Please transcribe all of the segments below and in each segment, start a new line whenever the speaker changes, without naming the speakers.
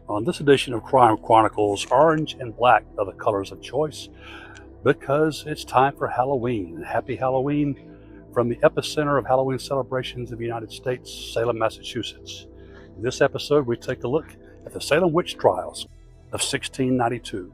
On this edition of Crime Chronicles, orange and black are the colors of choice because it's time for Halloween. Happy Halloween from the epicenter of Halloween celebrations in the United States, Salem, Massachusetts. In this episode, we take a look at the Salem witch trials of 1692.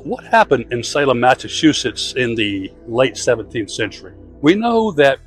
What happened in Salem, Massachusetts in the late 17th century? We know that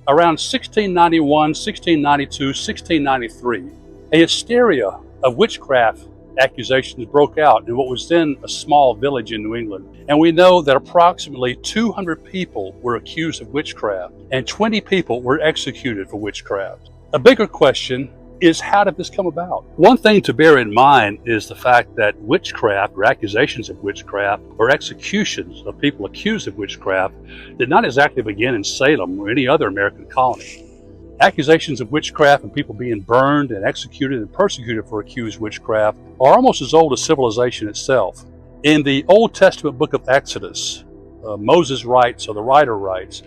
around 1691, 1692, 1693, a hysteria of witchcraft accusations broke out in what was then a small village in New England. And we know that approximately 200 people were accused of witchcraft and 20 people were executed for witchcraft. A bigger question is, how did this come about? One thing to bear in mind is the fact that witchcraft, or accusations of witchcraft, or executions of people accused of witchcraft did not exactly begin in Salem or any other American colony. Accusations of witchcraft and people being burned and executed and persecuted for accused witchcraft are almost as old as civilization itself. In the Old Testament book of Exodus, Moses writes, or the writer writes,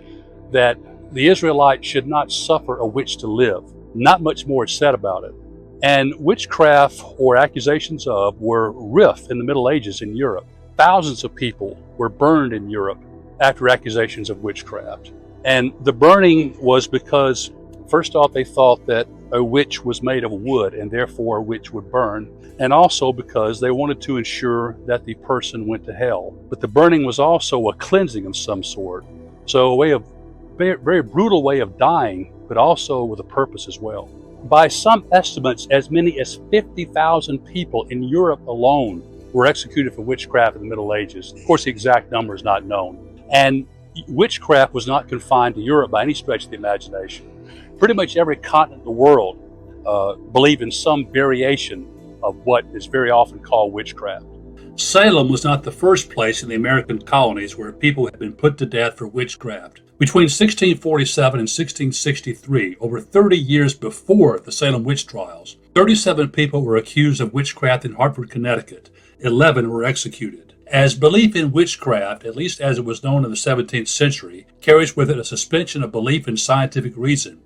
that the Israelites should not suffer a witch to live. Not much more is said about it. And witchcraft, or accusations of, were rife in the Middle Ages in Europe. Thousands of people were burned in Europe after accusations of witchcraft. And the burning was because, first off, they thought that a witch was made of wood and therefore a witch would burn. And also because they wanted to ensure that the person went to hell. But the burning was also a cleansing of some sort. So a way of, very brutal way of dying, but also with a purpose as well. By some estimates, as many as 50,000 people in Europe alone were executed for witchcraft in the Middle Ages. Of course, the exact number is not known. And witchcraft was not confined to Europe by any stretch of the imagination. Pretty much every continent in the world believed in some variation of what is very often called witchcraft. Salem was not the first place in the American colonies where people had been put to death for witchcraft. Between 1647 and 1663, over 30 years before the Salem witch trials, 37 people were accused of witchcraft in Hartford, Connecticut. 11 were executed. As belief in witchcraft, at least as it was known in the 17th century, carries with it a suspension of belief in scientific reason,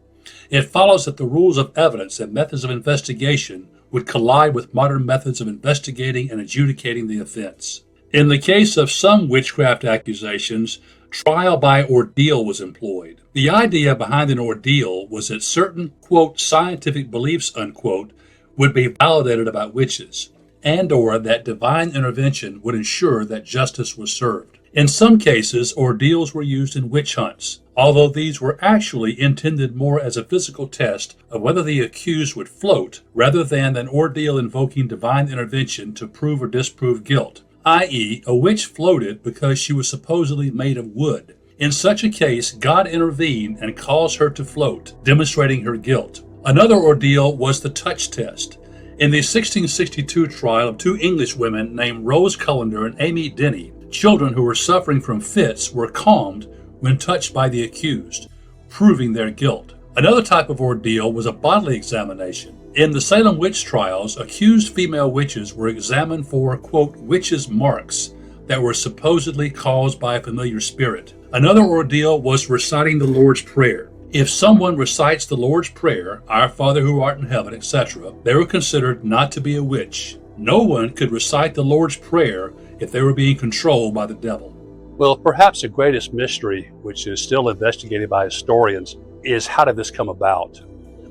it follows that the rules of evidence and methods of investigation would collide with modern methods of investigating and adjudicating the offense. In the case of some witchcraft accusations, trial by ordeal was employed. The idea behind an ordeal was that certain, quote, scientific beliefs, unquote, would be validated about witches, and or that divine intervention would ensure that justice was served. In some cases, ordeals were used in witch hunts, although these were actually intended more as a physical test of whether the accused would float, rather than an ordeal invoking divine intervention to prove or disprove guilt, i.e., a witch floated because she was supposedly made of wood. In such a case, God intervened and caused her to float, demonstrating her guilt. Another ordeal was the touch test. In the 1662 trial of two English women named Rose Cullender and Amy Denny, children who were suffering from fits were calmed when touched by the accused, proving their guilt. Another type of ordeal was a bodily examination. In the Salem witch trials, accused female witches were examined for, quote, witches' marks that were supposedly caused by a familiar spirit. Another ordeal was reciting the Lord's Prayer. If someone recites the Lord's Prayer, Our Father who art in heaven, etc., they were considered not to be a witch. No one could recite the Lord's Prayer if they were being controlled by the devil. Well, perhaps the greatest mystery, which is still investigated by historians, is how did this come about?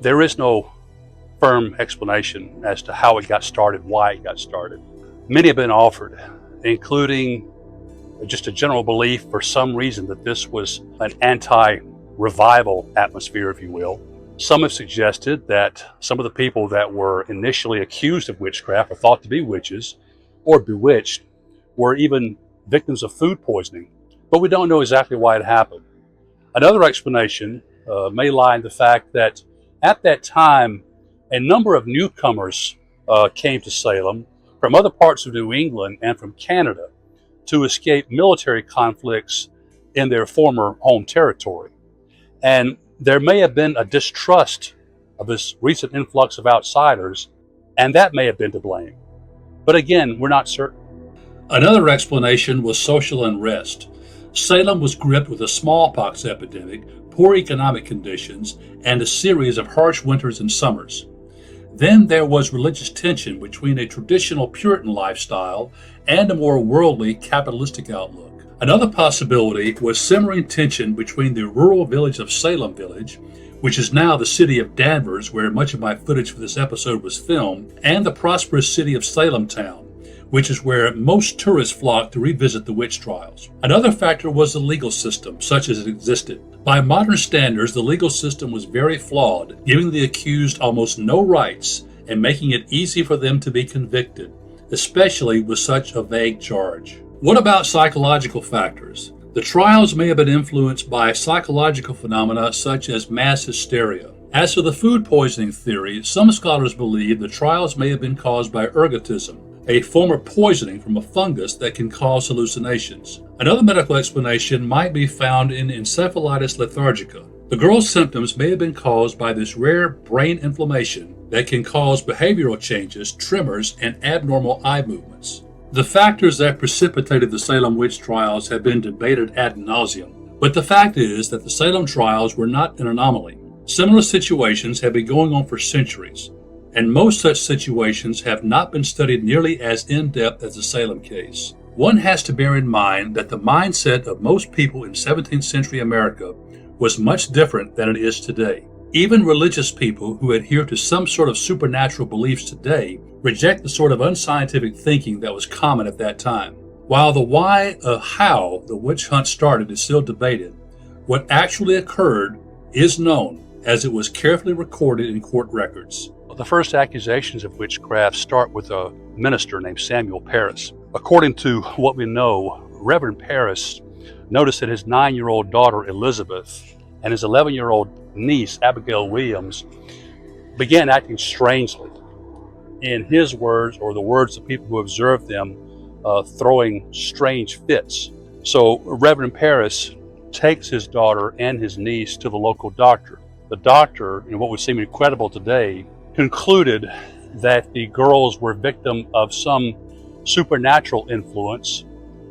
There is no firm explanation as to how it got started, why it got started. Many have been offered, including just a general belief for some reason that this was an anti-revival atmosphere, if you will. Some have suggested that some of the people that were initially accused of witchcraft or thought to be witches or bewitched were even victims of food poisoning, but we don't know exactly why it happened. Another explanation may lie in the fact that at that time, a number of newcomers came to Salem from other parts of New England and from Canada to escape military conflicts in their former home territory. And there may have been a distrust of this recent influx of outsiders, and that may have been to blame. But again, we're not certain. Another explanation was social unrest. Salem was gripped with a smallpox epidemic, poor economic conditions, and a series of harsh winters and summers. Then there was religious tension between a traditional Puritan lifestyle and a more worldly, capitalistic outlook. Another possibility was simmering tension between the rural village of Salem Village, which is now the city of Danvers, where much of my footage for this episode was filmed, and the prosperous city of Salem Town, which is where most tourists flock to revisit the witch trials. Another factor was the legal system, such as it existed. By modern standards, the legal system was very flawed, giving the accused almost no rights and making it easy for them to be convicted, especially with such a vague charge. What about psychological factors? The trials may have been influenced by psychological phenomena such as mass hysteria. As for the food poisoning theory, some scholars believe the trials may have been caused by ergotism, a form of poisoning from a fungus that can cause hallucinations. Another medical explanation might be found in encephalitis lethargica. The girl's symptoms may have been caused by this rare brain inflammation that can cause behavioral changes, tremors, and abnormal eye movements. The factors that precipitated the Salem witch trials have been debated ad nauseum, but the fact is that the Salem trials were not an anomaly. Similar situations have been going on for centuries, and most such situations have not been studied nearly as in-depth as the Salem case. One has to bear in mind that the mindset of most people in 17th century America was much different than it is today. Even religious people who adhere to some sort of supernatural beliefs today reject the sort of unscientific thinking that was common at that time. While the why of how the witch hunt started is still debated, what actually occurred is known, as it was carefully recorded in court records. The first accusations of witchcraft start with a minister named Samuel Parris. According to what we know, Reverend Parris noticed that his 9-year-old daughter Elizabeth and his 11-year-old niece Abigail Williams began acting strangely. In his words, or the words of people who observed them, throwing strange fits. So Reverend Parris takes his daughter and his niece to the local doctor. The doctor, in what would seem incredible today, concluded that the girls were victim of some supernatural influence,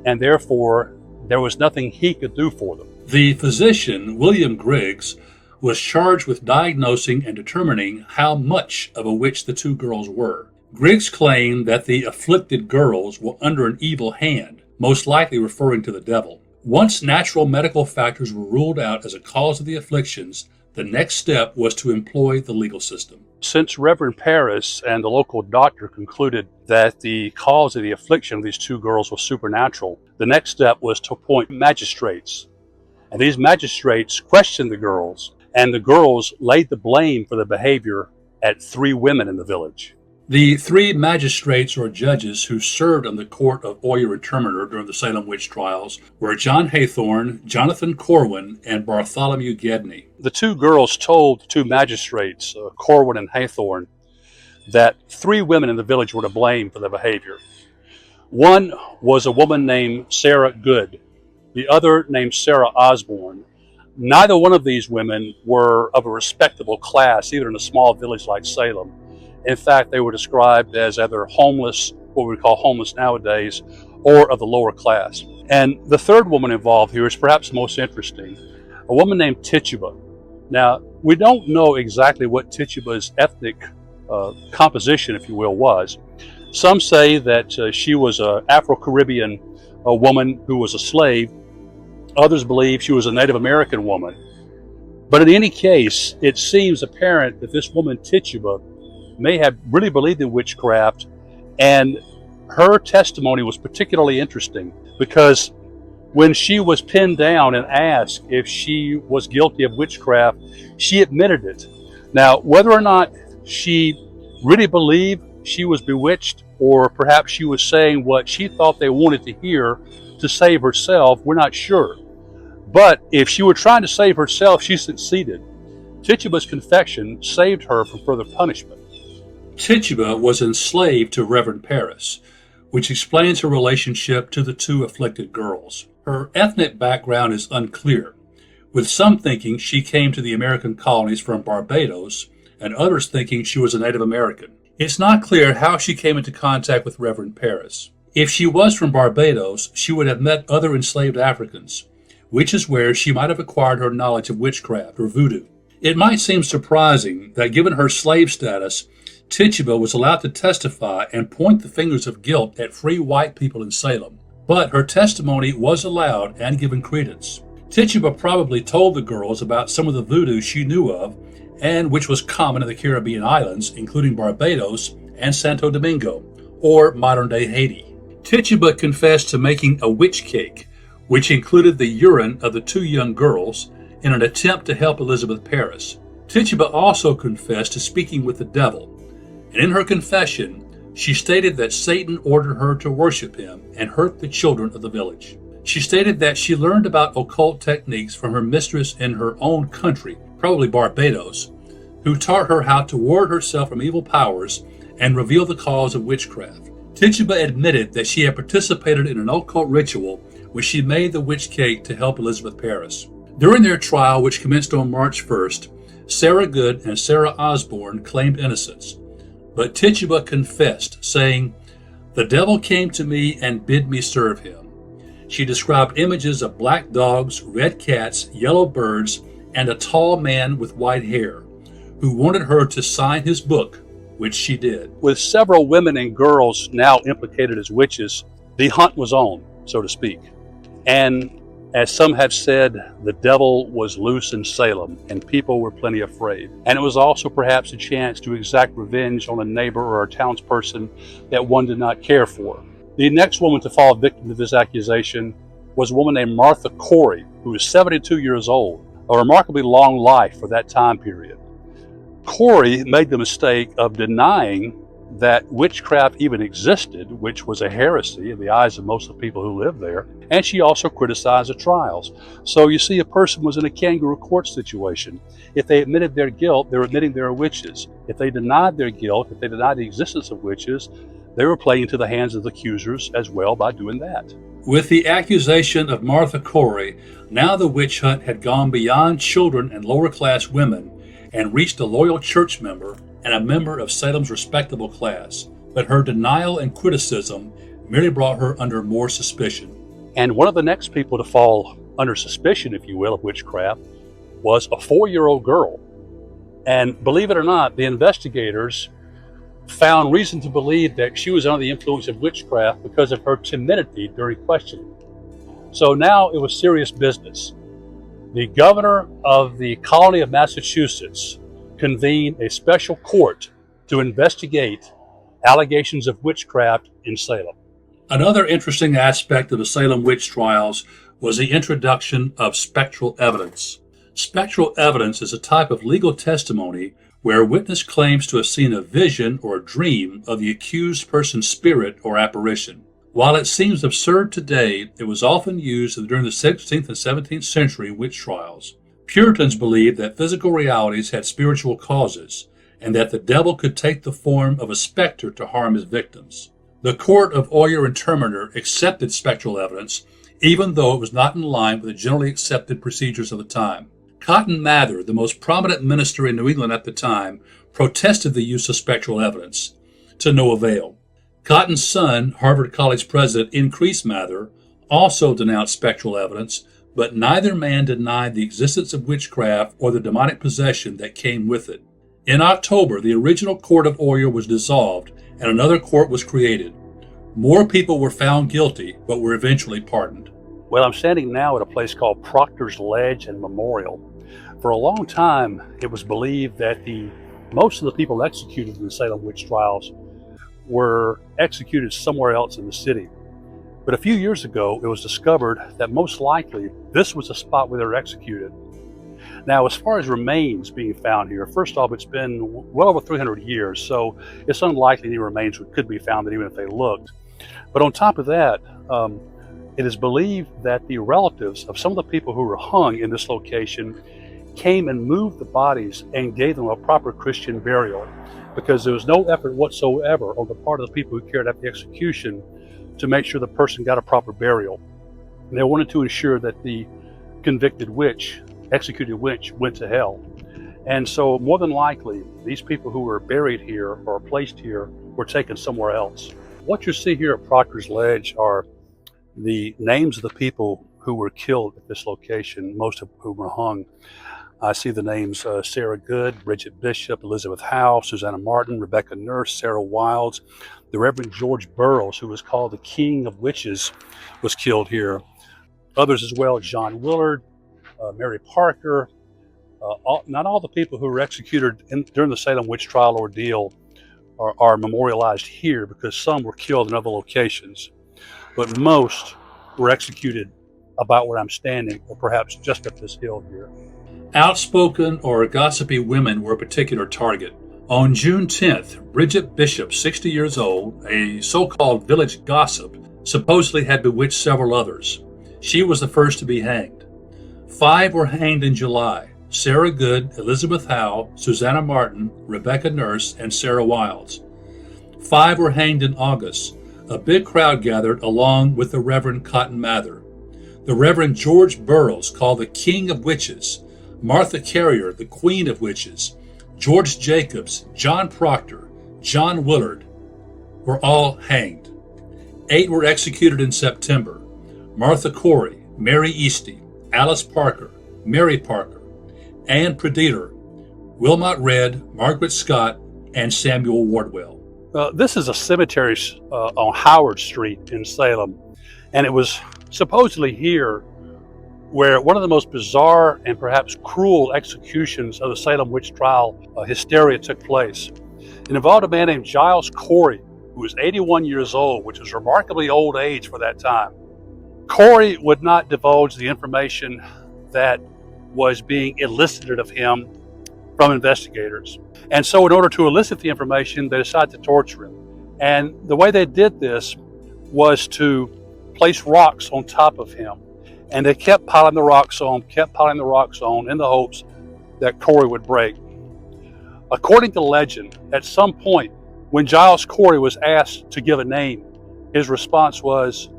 and therefore there was nothing he could do for them. The physician, William Griggs, was charged with diagnosing and determining how much of a witch the two girls were. Griggs claimed that the afflicted girls were under an evil hand, most likely referring to the devil. Once natural medical factors were ruled out as a cause of the afflictions, the next step was to employ the legal system. Since Reverend Parris and the local doctor concluded that the cause of the affliction of these two girls was supernatural, the next step was to appoint magistrates. And these magistrates questioned the girls, and the girls laid the blame for the behavior at 3 women in the village. The 3 magistrates or judges who served on the court of Oyer and Terminer during the Salem witch trials were John Haythorne, Jonathan Corwin, and Bartholomew Gedney. The 2 girls told the 2 magistrates, Corwin and Haythorne, that 3 women in the village were to blame for their behavior. One was a woman named Sarah Good, the other named Sarah Osborne. Neither one of these women were of a respectable class, either in a small village like Salem. In fact, they were described as either homeless, what we call homeless nowadays, or of the lower class. And the third woman involved here is perhaps the most interesting, a woman named Tituba. Now, we don't know exactly what Tituba's ethnic composition, if you will, was. Some say that she was an Afro-Caribbean woman who was a slave. Others believe she was a Native American woman. But in any case, it seems apparent that this woman, Tituba, may have really believed in witchcraft, and her testimony was particularly interesting because when she was pinned down and asked if she was guilty of witchcraft, she admitted it. Now, whether or not she really believed she was bewitched, or perhaps she was saying what she thought they wanted to hear to save herself, we're not sure. But if she were trying to save herself, she succeeded. Tituba's confession saved her from further punishment. Tituba was enslaved to Reverend Paris, which explains her relationship to the two afflicted girls. Her ethnic background is unclear, with some thinking she came to the American colonies from Barbados and others thinking she was a Native American. It's not clear how she came into contact with Reverend Paris. If she was from Barbados, she would have met other enslaved Africans, which is where she might have acquired her knowledge of witchcraft or voodoo. It might seem surprising that given her slave status, Tituba was allowed to testify and point the fingers of guilt at free white people in Salem. But her testimony was allowed and given credence. Tituba probably told the girls about some of the voodoo she knew of, and which was common in the Caribbean islands, including Barbados and Santo Domingo, or modern-day Haiti. Tituba confessed to making a witch cake, which included the urine of the two young girls, in an attempt to help Elizabeth Paris. Tituba also confessed to speaking with the devil, and in her confession, she stated that Satan ordered her to worship him and hurt the children of the village. She stated that she learned about occult techniques from her mistress in her own country, probably Barbados, who taught her how to ward herself from evil powers and reveal the cause of witchcraft. Tituba admitted that she had participated in an occult ritual where she made the witch cake to help Elizabeth Paris. During their trial, which commenced on March 1st, Sarah Good and Sarah Osborne claimed innocence, but Tituba confessed, saying, "The devil came to me and bid me serve him." She described images of black dogs, red cats, yellow birds, and a tall man with white hair, who wanted her to sign his book, which she did. With several women and girls now implicated as witches, the hunt was on, so to speak. And as some have said, the devil was loose in Salem, and people were plenty afraid. And it was also perhaps a chance to exact revenge on a neighbor or a townsperson that one did not care for. The next woman to fall victim to this accusation was a woman named Martha Corey, who was 72 years old, a remarkably long life for that time period. Corey made the mistake of denying that witchcraft even existed, which was a heresy in the eyes of most of the people who lived there, and she also criticized the trials. So you see, a person was in a kangaroo court situation. If they admitted their guilt, they were admitting they were witches. If they denied their guilt, if they denied the existence of witches, they were playing into the hands of the accusers as well by doing that. With the accusation of Martha Corey, now the witch hunt had gone beyond children and lower-class women and reached a loyal church member and a member of Salem's respectable class. But her denial and criticism merely brought her under more suspicion. And one of the next people to fall under suspicion, if you will, of witchcraft was a 4-year-old girl. And believe it or not, the investigators found reason to believe that she was under the influence of witchcraft because of her timidity during questioning. So now it was serious business. The governor of the colony of Massachusetts convened a special court to investigate allegations of witchcraft in Salem. Another interesting aspect of the Salem witch trials was the introduction of spectral evidence. Spectral evidence is a type of legal testimony where a witness claims to have seen a vision or a dream of the accused person's spirit or apparition. While it seems absurd today, it was often used during the 16th and 17th century witch trials. Puritans believed that physical realities had spiritual causes, and that the devil could take the form of a specter to harm his victims. The court of Oyer and Terminer accepted spectral evidence, even though it was not in line with the generally accepted procedures of the time. Cotton Mather, the most prominent minister in New England at the time, protested the use of spectral evidence, to no avail. Cotton's son, Harvard College president Increase Mather, also denounced spectral evidence, but neither man denied the existence of witchcraft or the demonic possession that came with it. In October, the original court of Oyer was dissolved and another court was created. More people were found guilty, but were eventually pardoned. Well, I'm standing now at a place called Proctor's Ledge and Memorial. For a long time, it was believed that most of the people executed in the Salem witch trials were executed somewhere else in the city. But a few years ago, it was discovered that most likely this was the spot where they were executed. Now, as far as remains being found here, first off, it's been well over 300 years, so it's unlikely any remains could be found even if they looked. But on top of that, it is believed that the relatives of some of the people who were hung in this location came and moved the bodies and gave them a proper Christian burial, because there was no effort whatsoever on the part of the people who carried out the execution to make sure the person got a proper burial. And they wanted to ensure that the convicted witch, executed witch, went to hell. And so more than likely, these people who were buried here or placed here were taken somewhere else. What you see here at Proctor's Ledge are the names of the people who were killed at this location, most of whom were hung. I see the names Sarah Good, Bridget Bishop, Elizabeth Howe, Susanna Martin, Rebecca Nurse, Sarah Wilds. The Reverend George Burroughs, who was called the King of Witches, was killed here. Others as well, John Willard, Mary Parker. Not all the people who were executed during the Salem witch trial ordeal are memorialized here, because some were killed in other locations. But most were executed about where I'm standing, or perhaps just up this hill here.
Outspoken or gossipy women were a particular target. On June 10th, Bridget Bishop, 60 years old, a so-called village gossip, supposedly had bewitched several others. She was the first to be hanged. 5 were hanged in July: Sarah Good, Elizabeth Howe, Susanna Martin, Rebecca Nurse, and Sarah Wilds. 5 were hanged in August. A big crowd gathered along with the Reverend Cotton Mather. The Reverend George Burroughs, called the King of Witches, Martha Carrier, the Queen of Witches, George Jacobs, John Proctor, John Willard, were all hanged. 8 were executed in September: Martha Corey, Mary Easty, Alice Parker, Mary Parker, Ann Predieter, Wilmot Redd, Margaret Scott, and Samuel Wardwell.
This is a cemetery on Howard Street in Salem, and it was supposedly here where one of the most bizarre and perhaps cruel executions of the Salem witch trial hysteria took place. It involved a man named Giles Corey, who was 81 years old, which was remarkably old age for that time. Corey would not divulge the information that was being elicited of him from investigators. And so in order to elicit the information, they decided to torture him. And the way they did this was to place rocks on top of him. And they kept piling the rocks on in the hopes that Corey would break. According to legend, at some point, when Giles Corey was asked to give a name, his response was,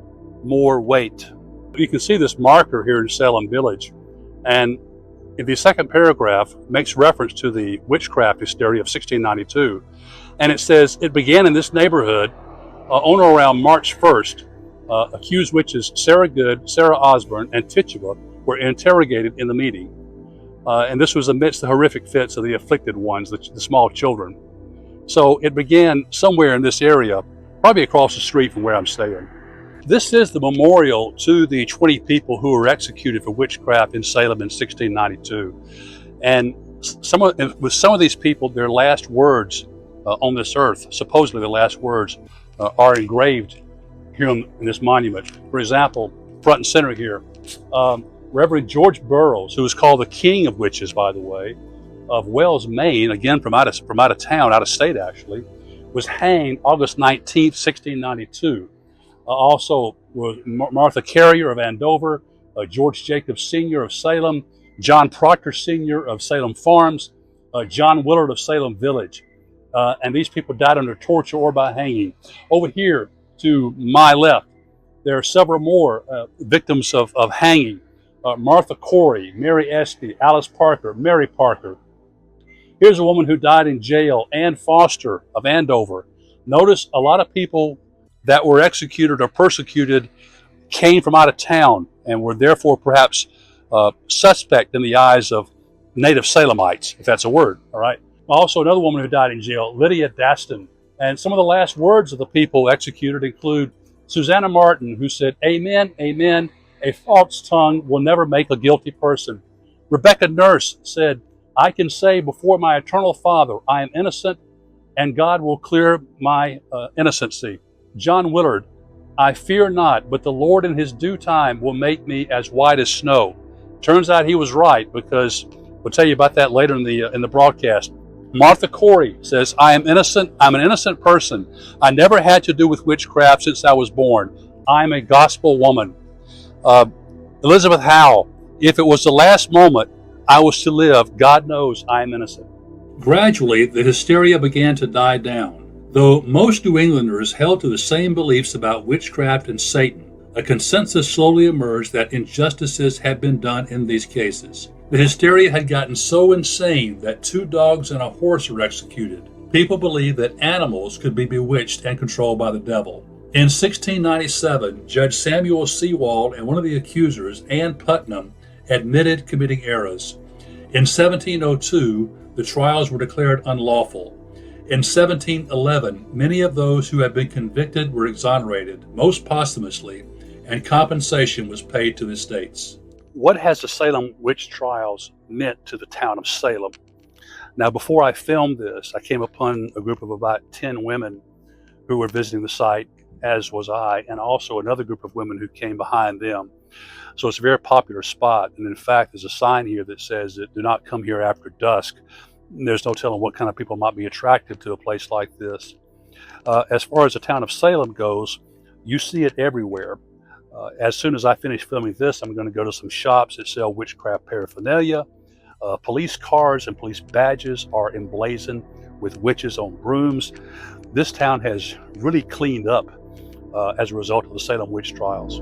"More weight." You can see this marker here in Salem Village. And in the second paragraph, makes reference to the witchcraft hysteria of 1692. And it says, it began in this neighborhood on or around March 1st. Accused witches Sarah Good, Sarah Osborne, and Tituba were interrogated in the meeting. And this was amidst the horrific fits of the afflicted ones, the small children. So it began somewhere in this area, probably across the street from where I'm staying. This is the memorial to the 20 people who were executed for witchcraft in Salem in 1692. And with some of these people, their last words on this earth, supposedly the last words, are engraved here in this monument. For example, front and center here, Reverend George Burroughs, who was called the King of Witches, by the way, of Wells, Maine, again from out of town, out of state actually, was hanged August 19th, 1692. Also was Martha Carrier of Andover, George Jacobs Sr. of Salem, John Proctor Sr. of Salem Farms, John Willard of Salem Village. And these people died under torture or by hanging. Over here to my left, there are several more victims of hanging. Martha Corey, Mary Esty, Alice Parker, Mary Parker. Here's a woman who died in jail, Ann Foster of Andover. Notice a lot of people that were executed or persecuted came from out of town and were therefore perhaps suspect in the eyes of native Salemites, if that's a word, all right? Also, another woman who died in jail, Lydia Daston. And some of the last words of the people executed include Susanna Martin, who said, "Amen, amen, a false tongue will never make a guilty person." Rebecca Nurse said, "I can say before my eternal Father, I am innocent, and God will clear my innocency." John Willard, "I fear not, but the Lord in his due time will make me as white as snow." Turns out he was right, because We'll tell you about that later in the broadcast. Martha Corey says, I am innocent. I'm an innocent person. I never had to do with witchcraft since I was born. I'm a gospel woman. Elizabeth Howe, if it was the last moment I was to live, God knows I am innocent.
Gradually, the hysteria began to die down. Though most New Englanders held to the same beliefs about witchcraft and Satan, a consensus slowly emerged that injustices had been done in these cases. The hysteria had gotten so insane that 2 dogs and a horse were executed. People believed that animals could be bewitched and controlled by the devil. In 1697, Judge Samuel Sewall and one of the accusers, Ann Putnam, admitted committing errors. In 1702, the trials were declared unlawful. In 1711, many of those who had been convicted were exonerated, most posthumously, and compensation was paid to the estates.
What has the Salem witch trials meant to the town of Salem? Now, before I filmed this, I came upon a group of about 10 women who were visiting the site, as was I, and also another group of women who came behind them. So it's a very popular spot. And in fact, there's a sign here that says that do not come here after dusk. There's no telling what kind of people might be attracted to a place like this. As far as the town of Salem goes, you see it everywhere. As soon as I finish filming this, I'm going to go to some shops that sell witchcraft paraphernalia. Police cars and police badges are emblazoned with witches on brooms. This town has really cleaned up as a result of the Salem witch trials.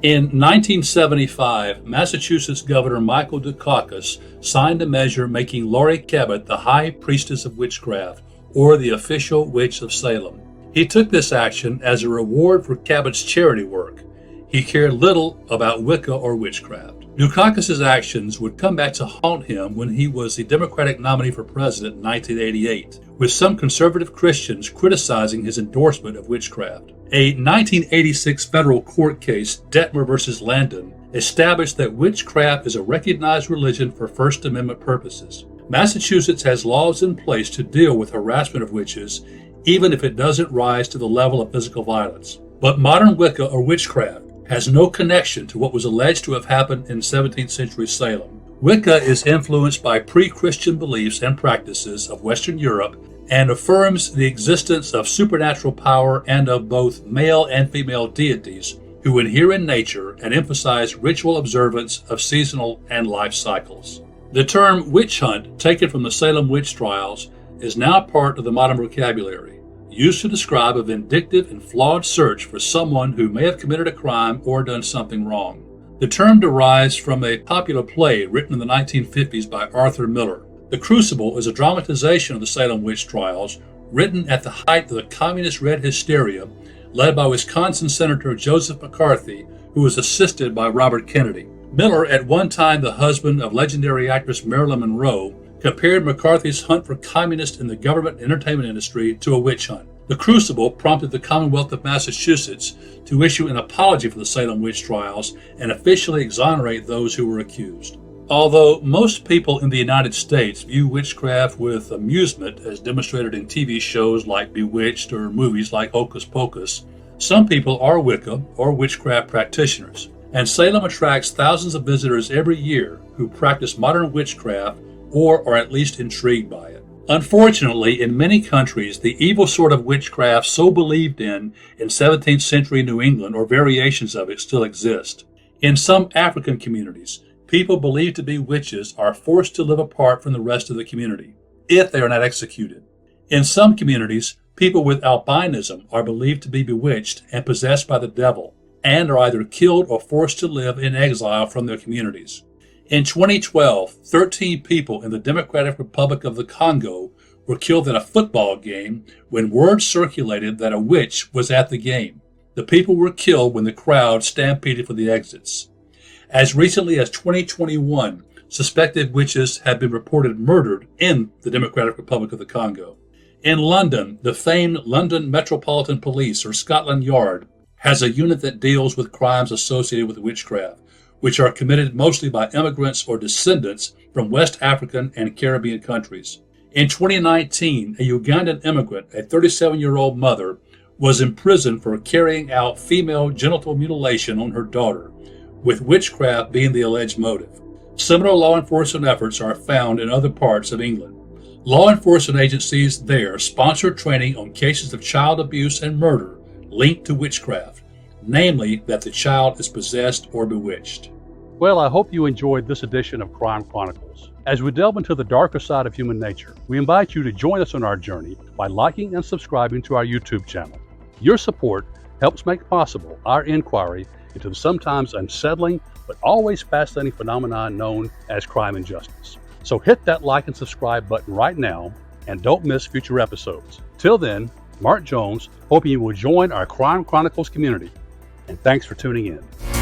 In 1975, Massachusetts Governor Michael Dukakis signed a measure making Laurie Cabot the High Priestess of Witchcraft, or the official witch of Salem. He took this action as a reward for Cabot's charity work. He cared little about Wicca or witchcraft. Dukakis' actions would come back to haunt him when he was the Democratic nominee for president in 1988, with some conservative Christians criticizing his endorsement of witchcraft. A 1986 federal court case, Detmer v. Landon, established that witchcraft is a recognized religion for First Amendment purposes. Massachusetts has laws in place to deal with harassment of witches, even if it doesn't rise to the level of physical violence. But modern Wicca or witchcraft has no connection to what was alleged to have happened in 17th century Salem. Wicca is influenced by pre-Christian beliefs and practices of Western Europe and affirms the existence of supernatural power and of both male and female deities who inhere in nature and emphasize ritual observance of seasonal and life cycles. The term witch hunt, taken from the Salem witch trials, is now part of the modern vocabulary, used to describe a vindictive and flawed search for someone who may have committed a crime or done something wrong. The term derives from a popular play written in the 1950s by Arthur Miller. The Crucible is a dramatization of the Salem witch trials, written at the height of the communist red hysteria, led by Wisconsin Senator Joseph McCarthy, who was assisted by Robert Kennedy. Miller, at one time the husband of legendary actress Marilyn Monroe, compared McCarthy's hunt for communists in the government and entertainment industry to a witch hunt. The Crucible prompted the Commonwealth of Massachusetts to issue an apology for the Salem witch trials and officially exonerate those who were accused. Although most people in the United States view witchcraft with amusement, as demonstrated in TV shows like Bewitched or movies like Hocus Pocus, some people are Wicca or witchcraft practitioners, and Salem attracts thousands of visitors every year who practice modern witchcraft or are at least intrigued by it. Unfortunately, in many countries, the evil sort of witchcraft so believed in 17th century New England or variations of it still exist. In some African communities, people believed to be witches are forced to live apart from the rest of the community, if they are not executed. In some communities, people with albinism are believed to be bewitched and possessed by the devil, and are either killed or forced to live in exile from their communities. In 2012, 13 people in the Democratic Republic of the Congo were killed at a football game when word circulated that a witch was at the game. The people were killed when the crowd stampeded for the exits. As recently as 2021, suspected witches have been reported murdered in the Democratic Republic of the Congo. In London, the famed London Metropolitan Police, or Scotland Yard, has a unit that deals with crimes associated with witchcraft, which are committed mostly by immigrants or descendants from West African and Caribbean countries. In 2019, a Ugandan immigrant, a 37-year-old mother, was imprisoned for carrying out female genital mutilation on her daughter, with witchcraft being the alleged motive. Similar law enforcement efforts are found in other parts of England. Law enforcement agencies there sponsor training on cases of child abuse and murder linked to witchcraft, namely that the child is possessed or bewitched.
Well, I hope you enjoyed this edition of Crime Chronicles. As we delve into the darker side of human nature, we invite you to join us on our journey by liking and subscribing to our YouTube channel. Your support helps make possible our inquiry into the sometimes unsettling but always fascinating phenomenon known as crime and justice. So hit that like and subscribe button right now and don't miss future episodes. Till then, Mark Jones, hoping you will join our Crime Chronicles community. And thanks for tuning in.